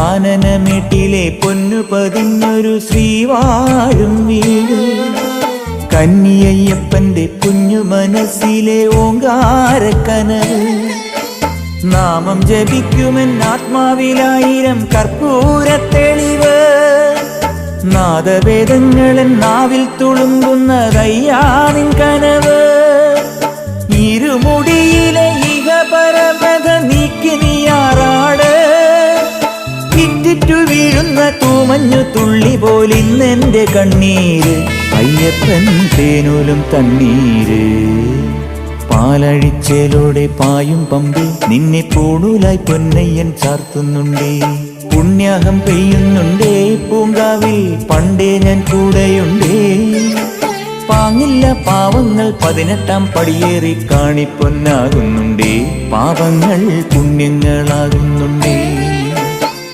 കാനനമേട്ടിലെ പൊന്നു പതിഞ്ഞൊരു ശ്രീവാഴും വീട്, കന്നിയയ്യപ്പന്റെ കുഞ്ഞു മനസ്സിലെ ഓങ്കാരക്കനവ്. നാമം ജപിക്കുമെൻ ആത്മാവിലായിരം കർപ്പൂര തെളിവ്, നാദവേദങ്ങളൻ നാവിൽ തുളുമ്പുന്നതയ്യാനിൻ കനവ്. ഇരുമുടിയിലെ ഇഹപരമത നീക്കി നീയാറാട്, ഇറ്റിറ്റു വീഴുന്ന തൂമഞ്ഞു തുള്ളി പോലിന്നെന്റെ കണ്ണീര്. അയ്യപ്പൻ തേനൂലും തണ്ണീര്. പാലഴിച്ചേലോടെ പായും പമ്പി നിന്നെ പൂണൂലായി പൊന്നയ്യൻ ചാർത്തുന്നുണ്ടേ. പുണ്യാഹം പെയ്യുന്നുണ്ടേ പൂങ്കാവിൽ പണ്ടേ ഞാൻ കൂടെയുണ്ടേ. പാങ്ങില്ല പാവങ്ങൾ 18-ാം പടിയേറി കാണിപ്പൊന്നാകുന്നുണ്ടേ. പാപങ്ങൾ പുണ്യങ്ങളാകുന്നുണ്ടേ.